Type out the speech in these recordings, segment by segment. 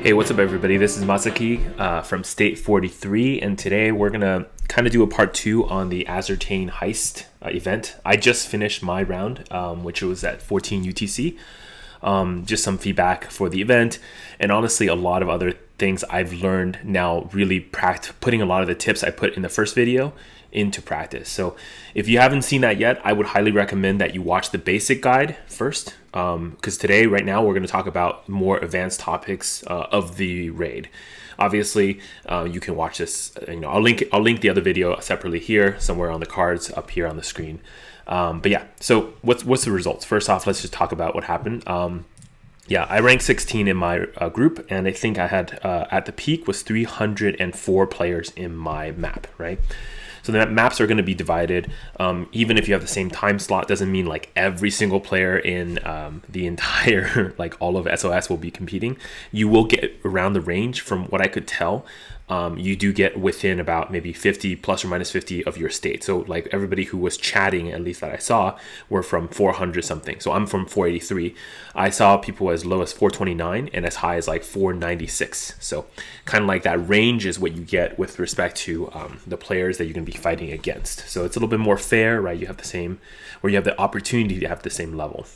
Hey, what's up everybody? This is Masaki from State 43, and today we're gonna kind of do a part 2 on the Azurtane Heist event. I just finished my round, which was at 14 UTC. Just some feedback for the event, and honestly a lot of other things I've learned now, really putting a lot of the tips I put in the first video into practice. So if you haven't seen that yet, I would highly recommend that you watch the basic guide first, because today, right now, we're going to talk about more advanced topics of the raid. Obviously, you can watch this. I'll link the other video separately here, somewhere on the cards up here on the screen. But yeah, so what's the results? First off, let's just talk about what happened. I ranked 16 in my group, and I think I had at the peak was 304 players in my map, right? So the maps are going to be divided. Even if you have the same time slot, doesn't mean like every single player in the entire, like all of SOS will be competing. You will get around the range from what I could tell. You do get within about maybe 50 plus or minus 50 of your state. So like everybody who was chatting, at least that I saw, were from 400 something. So I'm from 483. I saw people as low as 429 and as high as like 496. So kind of like that range is what you get with respect to the players that you're going to be fighting against. So it's a little bit more fair, right? You have the same, where you have the opportunity to have the same level.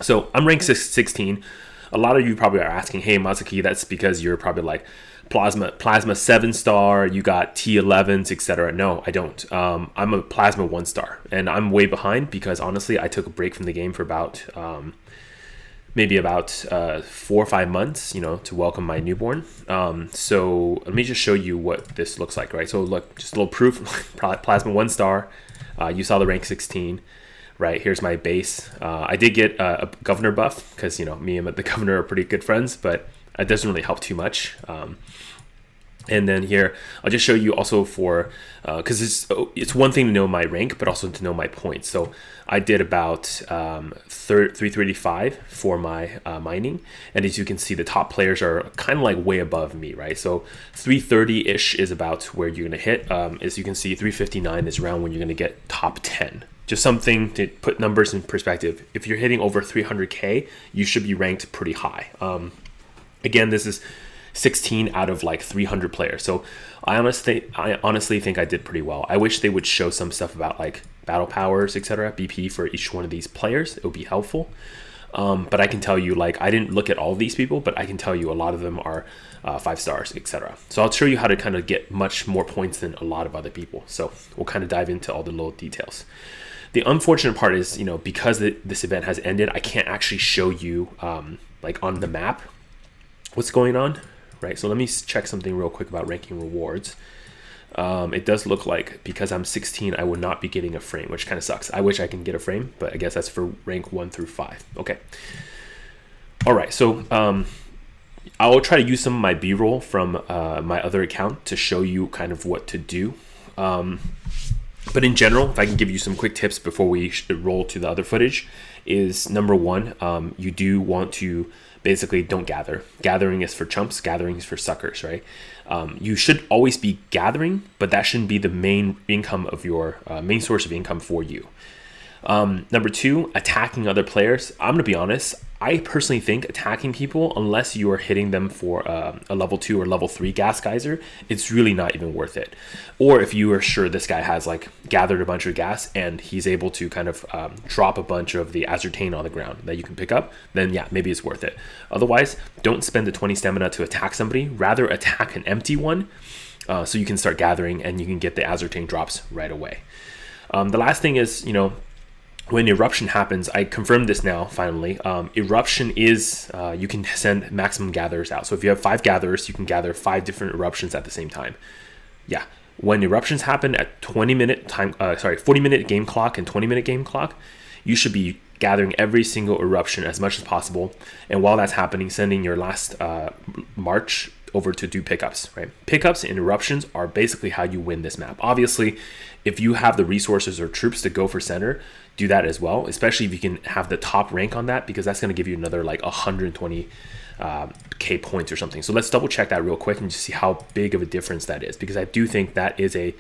So I'm ranked 16. A lot of you probably are asking, hey, Masaki, that's because you're probably like Plasma 7-star, you got T11s, etc. No, I don't. I'm a Plasma 1-star, and I'm way behind because honestly, I took a break from the game for about maybe about 4 or 5 months, to welcome my newborn. So let me just show you what this looks like, right? So look, just a little proof. Plasma 1-star. You saw the rank 16. Right, here's my base. I did get a governor buff because me and the governor are pretty good friends, but it doesn't really help too much. And then here, I'll just show you also for, because it's one thing to know my rank, but also to know my points. So I did about 335 for my mining. And as you can see, the top players are kind of like way above me, right? So 330-ish is about where you're going to hit. As you can see, 359 is around when you're going to get top 10. Just something to put numbers in perspective. If you're hitting over 300K, you should be ranked pretty high. Again, this is 16 out of like 300 players. So I honestly think I did pretty well. I wish they would show some stuff about like battle powers, etc., BP for each one of these players. It would be helpful. But I can tell you, like, I didn't look at all of these people, but I can tell you a lot of them are 5 stars, etc. So I'll show you how to kind of get much more points than a lot of other people. So we'll kind of dive into all the little details. The unfortunate part is, because this event has ended, I can't actually show you like on the map what's going on, right? So let me check something real quick about ranking rewards. It does look like because I'm 16, I would not be getting a frame, which kind of sucks. I wish I can get a frame, but I guess that's for rank 1 through 5. Okay. All right. So I will try to use some of my B-roll from my other account to show you kind of what to do. But in general, if I can give you some quick tips before we roll to the other footage, is number 1, you do want to basically don't gather. Gathering is for chumps, gathering is for suckers, right? You should always be gathering, but that shouldn't be the main income of your main source of income for you. Number 2, attacking other players. I'm gonna be honest, I personally think attacking people, unless you are hitting them for a level 2 or level 3 gas geyser, it's really not even worth it. Or if you are sure this guy has like gathered a bunch of gas and he's able to kind of drop a bunch of the Azurtane on the ground that you can pick up, then yeah, maybe it's worth it. Otherwise, don't spend the 20 stamina to attack somebody, rather attack an empty one so you can start gathering and you can get the Azurtane drops right away. The last thing is, when eruption happens, I confirmed this now, finally. Eruption is, you can send maximum gatherers out. So if you have 5 gatherers, you can gather 5 different eruptions at the same time. Yeah, when eruptions happen at 40-minute game clock and 20-minute game clock, you should be gathering every single eruption as much as possible. And while that's happening, sending your last march over to do pickups, right? Pickups and eruptions are basically how you win this map. Obviously, if you have the resources or troops to go for center, do that as well, especially if you can have the top rank on that, because that's going to give you another like 120 K points or something. So let's double check that real quick and just see how big of a difference that is, because I do think that is a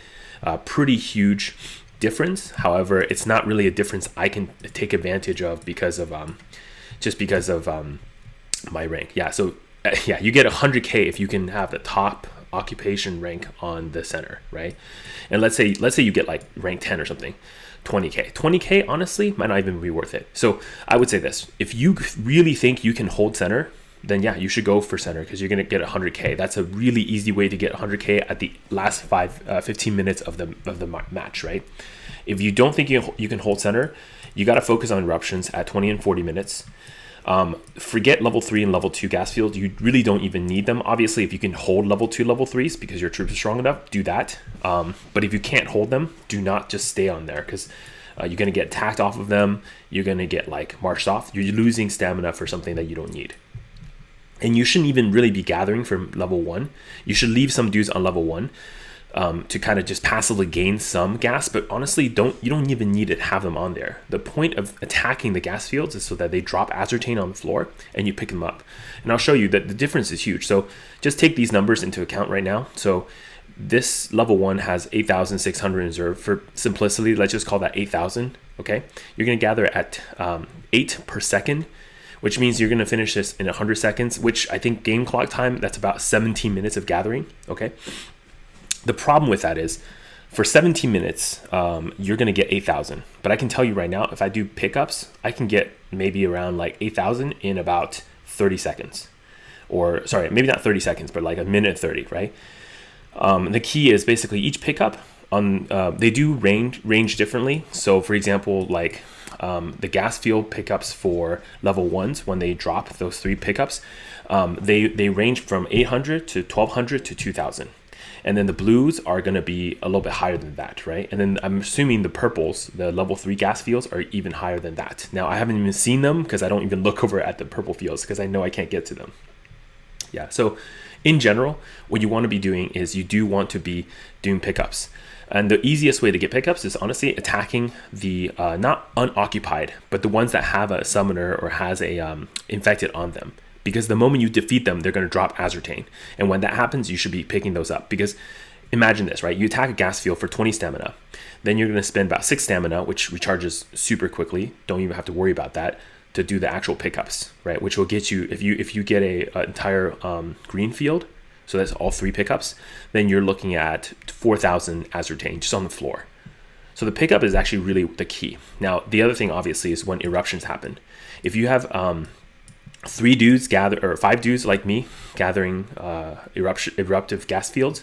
pretty huge difference. However, it's not really a difference I can take advantage of because of my rank. Yeah, so yeah, you get 100K if you can have the top occupation rank on the center, right? And let's say you get like rank 10 or something, 20K honestly might not even be worth it. So I would say this: if you really think you can hold center, then yeah, you should go for center, because you're going to get 100K. That's a really easy way to get 100K at the last 15 minutes of the match, right? If you don't think you can hold center, you got to focus on eruptions at 20 and 40 minutes. Forget level 3 and level 2 gas fields. You really don't even need them. Obviously, if you can hold level 2, level 3s because your troops are strong enough, do that. But if you can't hold them, do not just stay on there, because you're going to get attacked off of them. You're going to get like marched off. You're losing stamina for something that you don't need. And you shouldn't even really be gathering from level 1. You should leave some dudes on level 1 to kind of just passively gain some gas, but honestly, you don't even need to have them on there. The point of attacking the gas fields is so that they drop Azurtane on the floor and you pick them up. And I'll show you that the difference is huge. So just take these numbers into account right now. So this level 1 has 8,600 in reserve. For simplicity, let's just call that 8,000. Okay, you're going to gather at 8 per second, which means you're going to finish this in 100 seconds, which I think game clock time, that's about 17 minutes of gathering. Okay. The problem with that is for 17 minutes, you're going to get 8,000. But I can tell you right now, if I do pickups, I can get maybe around like 8,000 in about 30 seconds. Or sorry, maybe not 30 seconds, but like a minute 30, right? The key is basically each pickup they do range differently. So for example, like the gas field pickups for level 1s, when they drop those 3 pickups, they range from 800 to 1,200 to 2,000. And then the blues are going to be a little bit higher than that, right? And then I'm assuming the purples, the level 3 gas fields, are even higher than that. Now, I haven't even seen them because I don't even look over at the purple fields because I know I can't get to them. Yeah, so in general, what you want to be doing is you do want to be doing pickups. And the easiest way to get pickups is honestly attacking the not unoccupied, but the ones that have a summoner or has a infected on them. Because the moment you defeat them, they're going to drop Azurtane. And when that happens, you should be picking those up. Because imagine this, right? You attack a gas field for 20 stamina. Then you're going to spend about 6 stamina, which recharges super quickly. Don't even have to worry about that, to do the actual pickups, right? Which will get you, if you get a entire green field, so that's all 3 pickups, then you're looking at 4,000 Azurtane just on the floor. So the pickup is actually really the key. Now, the other thing obviously is when eruptions happen. If you have 3 dudes or 5 dudes like me gathering eruptive gas fields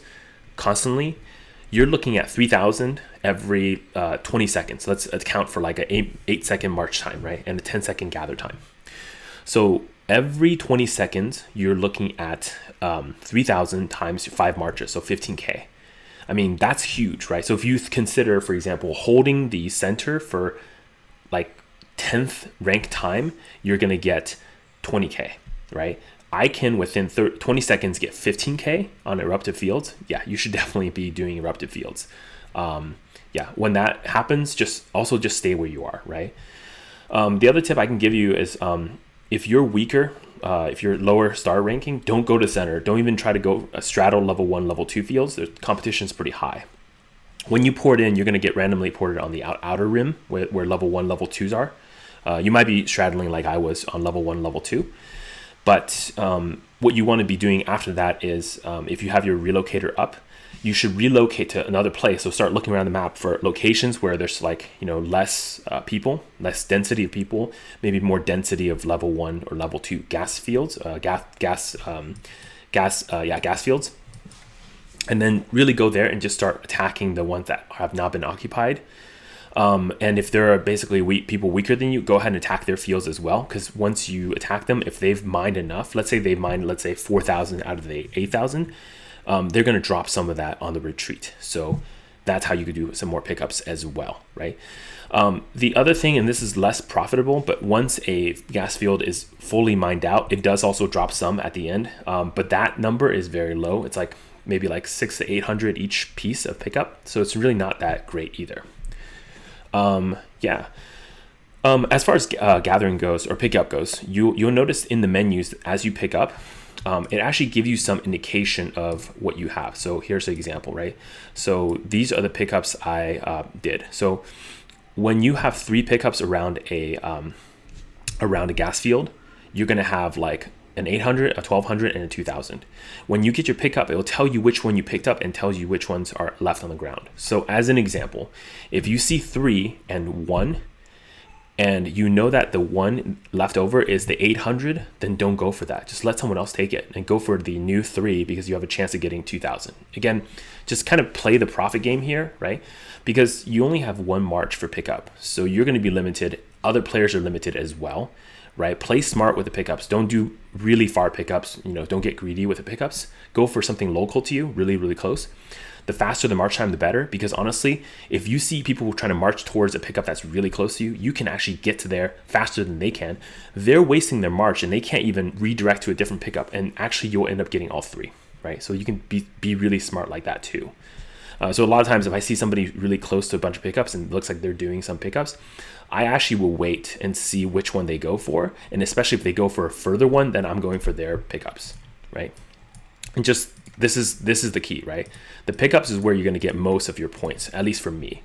constantly, you're looking at 3,000 every 20 seconds. Let's account for like an 8 second march time, right? And a 10-second gather time. So every 20 seconds, you're looking at 3,000 times 5 marches, so 15K. I mean, that's huge, right? So if you consider, for example, holding the center for like 10th rank time, you're going to get 20K, right? I can within 20 seconds get 15K on eruptive fields. Yeah, you should definitely be doing eruptive fields. Yeah, when that happens, just stay where you are, right? The other tip I can give you is if you're weaker, if you're lower star ranking, don't go to center. Don't even try to go straddle level 1, level 2 fields. The competition is pretty high. When you port in, you're going to get randomly ported on the outer rim where level 1, level 2s are. You might be straddling like I was on level 1, level 2. But what you want to be doing after that is if you have your relocator up, you should relocate to another place. So start looking around the map for locations where there's like, less people, less density of people, maybe more density of level 1 or level 2 gas fields, gas fields. And then really go there and just start attacking the ones that have not been occupied. And if there are basically people weaker than you, go ahead and attack their fields as well. Because once you attack them, if they've mined enough, let's say 4,000 out of the 8,000, they're going to drop some of that on the retreat. So that's how you could do some more pickups as well, right? The other thing, and this is less profitable, but once a gas field is fully mined out, it does also drop some at the end. But that number is very low. It's like maybe like 600 to 800 each piece of pickup. So it's really not that great either. As far as gathering goes or pickup goes, you'll notice in the menus as you pick up, it actually gives you some indication of what you have. So here's an example, right? So these are the pickups I did. So when you have 3 pickups around a gas field, you're going to have like an 800, a 1200, and a 2000. When you get your pickup, it will tell you which one you picked up and tells you which ones are left on the ground. So as an example, if you see 3 and 1, and you know that the one left over is the 800, then don't go for that. Just let someone else take it and go for the new 3 because you have a chance of getting 2000. Again, just kind of play the profit game here, right? Because you only have one March for pickup. So you're going to be limited. Other players are limited as well, right? Play smart with the pickups. Don't do really far pickups. Don't get greedy with the pickups. Go for something local to you, really, really close. The faster the march time, the better, because honestly, if you see people trying to march towards a pickup that's really close to you, you can actually get to there faster than they can. They're wasting their march and they can't even redirect to a different pickup, and actually you'll end up getting all 3, right? So you can be really smart like that too. So a lot of times if I see somebody really close to a bunch of pickups and it looks like they're doing some pickups, I actually will wait and see which one they go for. And especially if they go for a further one, then I'm going for their pickups, right? And just, this is the key, right? The pickups is where you're going to get most of your points, at least for me,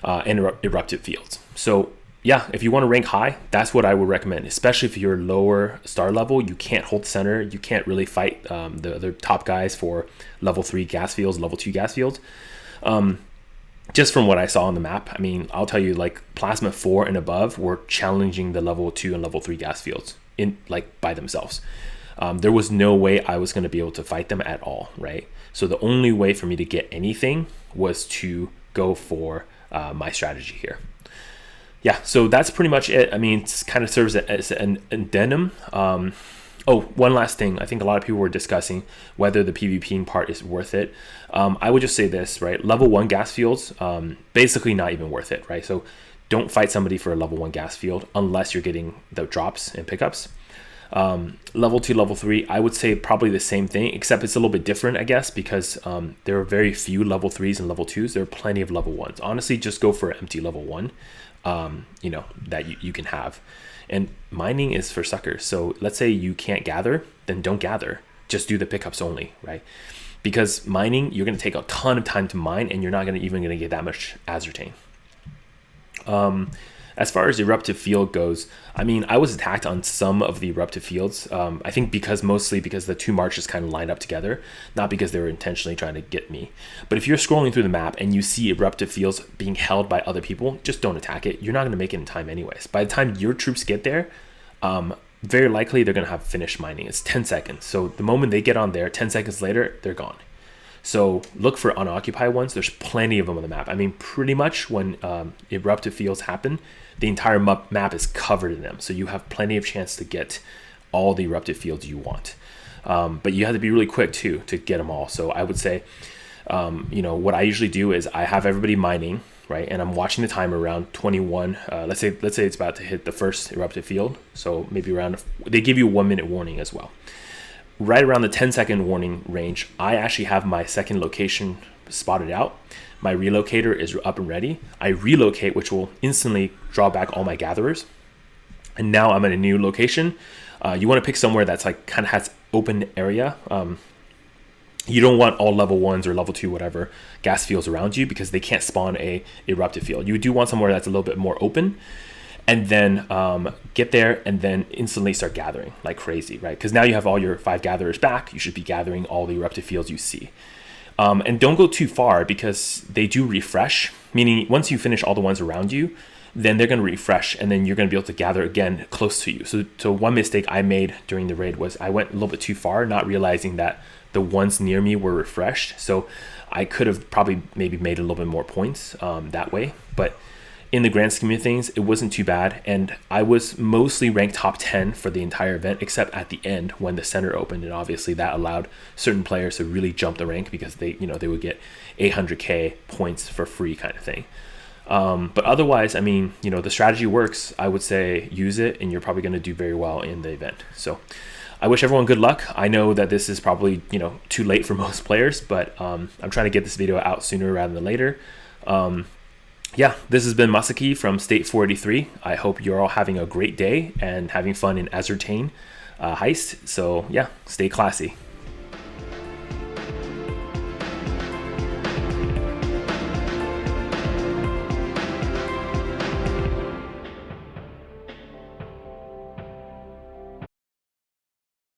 and eruptive fields. So yeah, if you want to rank high, that's what I would recommend, especially if you're lower star level. You can't hold center. You can't really fight the other top guys for level 3 gas fields, level 2 gas fields. Just from what I saw on the map, I mean, I'll tell you, like Plasma 4 and above were challenging the level 2 and level 3 gas fields in like by themselves. There was no way I was going to be able to fight them at all, right? So the only way for me to get anything was to go for my strategy here. Yeah, so that's pretty much it. I mean, it kind of serves as an addendum. Oh, one last thing. I think a lot of people were discussing whether the PvPing part is worth it. I would just say this, right? Level 1 gas fields, basically not even worth it, right? So don't fight somebody for a level 1 gas field unless you're getting the drops and pickups. Level 2, level 3, I would say probably the same thing, except it's a little bit different, I guess, because there are very few level 3s and level 2s. There are plenty of level 1s. Honestly, just go for an empty level 1, that you can have. And mining is for suckers. So let's say you can't gather, then don't gather. Just do the pickups only, right? Because mining, you're going to take a ton of time to mine, and you're not even going to get that much Azurtane. As far as eruptive field goes, I mean, I was attacked on some of the eruptive fields. I think mostly because the 2 marches kind of lined up together, not because they were intentionally trying to get me. But if you're scrolling through the map and you see eruptive fields being held by other people, just don't attack it. You're not going to make it in time anyways. By the time your troops get there, very likely they're going to have finished mining. It's 10 seconds. So the moment they get on there, 10 seconds later, they're gone. So look for unoccupied ones. There's plenty of them on the map. I mean, pretty much when eruptive fields happen, the entire map is covered in them. So you have plenty of chance to get all the eruptive fields you want. But you have to be really quick too to get them all. So I would say, what I usually do is I have everybody mining, right? And I'm watching the time around 21. Let's say it's about to hit the first eruptive field. So maybe they give you a 1 minute warning as well. Right around the 10-second warning range, I actually have my second location spotted out. My relocator is up and ready. I relocate, which will instantly draw back all my gatherers. And now I'm at a new location. You want to pick somewhere that's like kind of has open area. You don't want all level 1s or level 2, whatever, gas fields around you because they can't spawn a eruptive field. You do want somewhere that's a little bit more open. And then get there and then instantly start gathering like crazy, right? Because now you have all your 5 gatherers back. You should be gathering all the eruptive fields you see. And don't go too far because they do refresh, meaning once you finish all the ones around you, then they're going to refresh and then you're going to be able to gather again close to you. So one mistake I made during the raid was I went a little bit too far, not realizing that the ones near me were refreshed. So I could have probably maybe made a little bit more points that way. But in the grand scheme of things, it wasn't too bad. And I was mostly ranked top 10 for the entire event, except at the end when the center opened. And obviously that allowed certain players to really jump the rank because they would get 800K points for free kind of thing. But otherwise, I mean, the strategy works. I would say use it and you're probably going to do very well in the event. So I wish everyone good luck. I know that this is probably, too late for most players, but I'm trying to get this video out sooner rather than later. Yeah, this has been Masaki from State 483. I hope you're all having a great day and having fun in Azurtane Heist. So yeah, stay classy.